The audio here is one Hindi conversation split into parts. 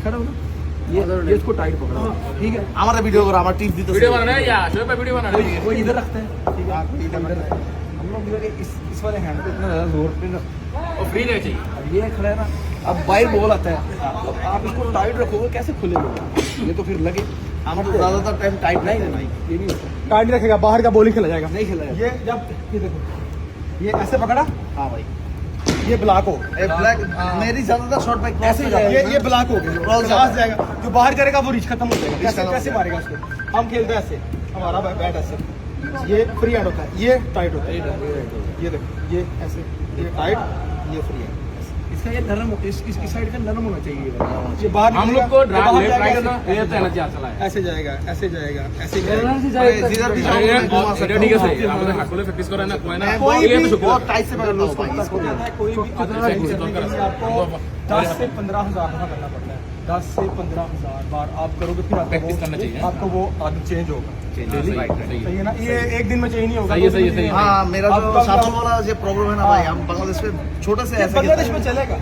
खड़ा हो ना, ये इसको टाइट पकड़ो, ठीक है। हमारा वीडियो करो, हमारा टिप दी तो वीडियो बनाना है या शो पे वीडियो बनाना है। कोई इधर रखता है, ठीक है, कोई इधर रखता है। हम लोग इधर इस वाले हैंड पे इतना ज़्यादा जोर पे ना, और फ्री नहीं चाहिए। अब ये खड़ा है ना, अब बाइट बॉल आता है, अब आप इसको टाइट रखोगे कैसे खुलेगा, ये तो फिर लगे। हम तो ज़्यादातर टाइम टाइट नहीं नहीं भाई। ये नहीं होता, टाइट रखेगा, बाहर का बॉल ही खेला जाएगा। नहीं खिलाया। ये जब ये देखो, ये ऐसे पकड़ा, हाँ भाई, ये ब्लॉक हो, ए ब्लैक मेरी ज़्यादातर शॉट बैक ऐसे ही जाएगा। ये ब्लॉक हो गया, Cross क्रॉस जाएगा। जो बाहर करेगा वो रीच खत्म हो जाएगा। Reach कैसे खत्म हो कैसे जाएगा। मारेगा उसको? हम खेलते हैं ऐसे, हमारा बैट ऐसे, ये फ्री हैंड होता है, ये टाइट होता है। ये देखो, ये ऐसे, ये टाइट, ये फ्री हैंड। इसका ये नरम, इसकी साइड का नरम होना चाहिए ये वाला। ये बाहर हम लोग निकलेगा, को ये बाहर लेफ्ट जाएगा, राइट ऐसे- ना ये तो एनर्जी चला है। ऐसे जाएगा, ऐसे जाएगा, ऐसे जिधर भी जाएगा। जाओ मैं घुमा सकता ठीक है हूँ। सही। हम तो हाथ को प्रैक्टिस कर रहे हैं ना, कोई ना कोई ये तो भी शुक्र बहुत टाइट से पकड़ लो भाई इसको। कोई भी आदमी करने के लिए आपको 10 से 15,000 दफा करना पड़ता है। 10 से 15,000 बार आप करोगे, फिर आपको Practice करना चाहिए। आपको वो आदत चेंज होगा। सही सही है ना? ये एक दिन में चेंज नहीं होगा। सही है, सही है, सही है। हाँ, मेरा अब जो कब- साथों वाला जो प्रॉब्लम है ना भाई, हम बांग्लादेश में छोटे से ऐसे बांग्लादेश में खेलते हैं। चलेगा,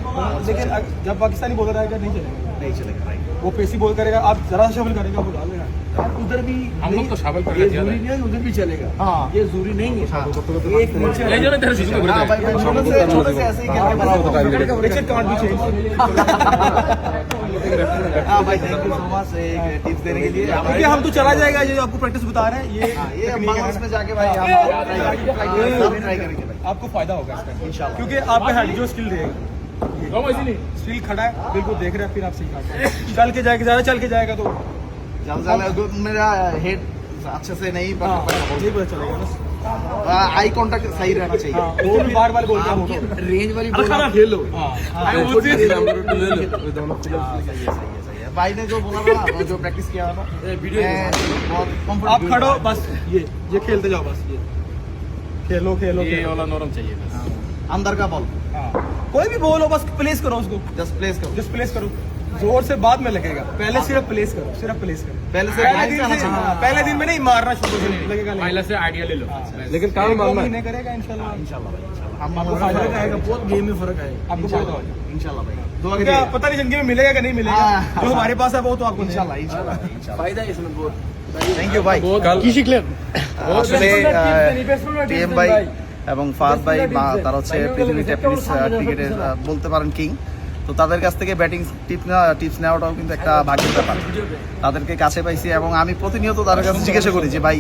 लेकिन जब पाकिस्तानी बॉलर आएगा नहीं चलेगा। नहीं चलेगा भाई। वो पेसी बॉल करेगा, आप जरा शफल करेगा वो डाल देगा। आप उधर भी हम लोग तो शाबल कर ये लेते हैं। जरूरी नहीं है, उधर भी चलेगा। हाँ। ये जरूरी नहीं है। हाँ। ये एक नीचे ले जाओ ना तेरे शिशु को हाँ भाई, मैं छोटे से ऐसे ही खेल के बड़ा होता Richard can't be changed. हाँ भाई, थैंक यू सो मच एक टिप्स देने के लिए। देखिए, हम तो चला जाएगा, ये जो आपको प्रैक्टिस बता रहे हैं, ये हाँ, ये technique है बांग्लादेश ना। में जाके भाई हम ट्राई करेंगे भाई आपको फायदा होगा इसका इंशाल्लाह। क्योंकि आपका हेड जो स्किल रहेगा, हम ऐसे नहीं स्किल खड़ा है, बिल्कुल देख रहे हैं, फिर आप सीखा चल के जाएगा, ज्यादा चल के जाएगा तो ज्यादा मेरा हेड अच्छे से नहीं हाँ, पकड़ ये पता चलेगा ना। आई कांटेक्ट सही रहना हाँ, चाहिए। वो भी बार बार बोलता हूँ। रेंज वाली बॉल आप खेल लो। हाँ, सही है, सही है। भाई ने जो बोला ना, जो प्रैक्टिस किया था, वीडियो मैं बहुत आप comfortable खड़ो था। बस, ये खेलते जाओ बस, ये खेलो खेलो ये खेलो। वाला नरम चाहिए बस। अंदर का बॉल हाँ, कोई भी बॉल हो, बस प्लेस करो उसको, जस्ट प्लेस करो। जस्ट प्लेस करो, जोर से बाद में लगेगा, पहले सिर्फ प्लेस करो, सिर्फ प्लेस करो। पहले से पहले line दिन से आना से, चाहिए। हाँ, पहले दिन में नहीं मारना शुरू से लगेगा नहीं। पहले से आइडिया ले लो। लेकिन काम एक दो मानना है। महीने करेगा इंशाल्लाह। इंशाल्लाह भाई, इंशाल्लाह। हम आपको आपको फायदा फर्क आएगा, बहुत गेम में फर्क आएगा। आपको फायदा होगा। इंशाल्लाह भाई, दुआ क्या करिए। पता नहीं जिंदगी में मिलेगा कि नहीं मिलेगा, हाँ, जो हमारे पास है वो तो आपको इंशाल्लाह इंशाल्लाह इंशाल्लाह। फायदा है इसमें बहुत। থ্যাংক ইউ ভাই। কি শিখলেন? আসলে টিএম ভাই এবং ফাহাদ ভাই তারা হচ্ছে পৃথিবীর টেনিস ক্রিকেটের বলতে পারেন কিং। তো তাদের কাছ থেকে ব্যাটিং টিপস নেওয়াটাও কিন্তু একটা ভাগ্যের ব্যাপার। তাদেরকে কাছে পাইছি এবং আমি প্রতিনিয়ত তাদের কাছে জিজ্ঞাসা করি যে ভাই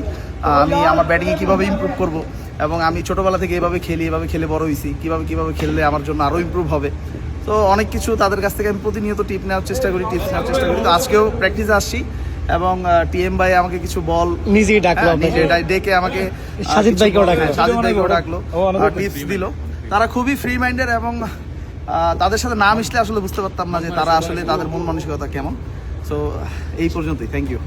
আমি আমার ব্যাটিংয়ে কীভাবে ইমপ্রুভ করব, এবং আমি ছোটোবেলা থেকে এভাবে খেলে বড় হয়েছি, কীভাবে খেললে আমার জন্য আরও ইমপ্রুভ হবে। তো অনেক কিছু তাদের কাছ থেকে আমি প্রতিনিয়ত টিপস নেওয়ার চেষ্টা করি। তো আজকেও প্র্যাকটিসে আসছি এবং টিএম ভাই আমাকে কিছু বল নিজেই ডাকলো, নিজে ডেকে আমাকে সাজিদ ভাইকেও ডাকলো। সাজিদ ভাইকেও ডাকলো, টিপস দিল। তারা খুবই ফ্রি মাইন্ডের এবং তাদের সাথে না মিশলে আসলে বুঝতে পারতাম না যে তারা আসলে তাদের মন মানসিকতা কেমন। সো এই পর্যন্তই, থ্যাংক ইউ।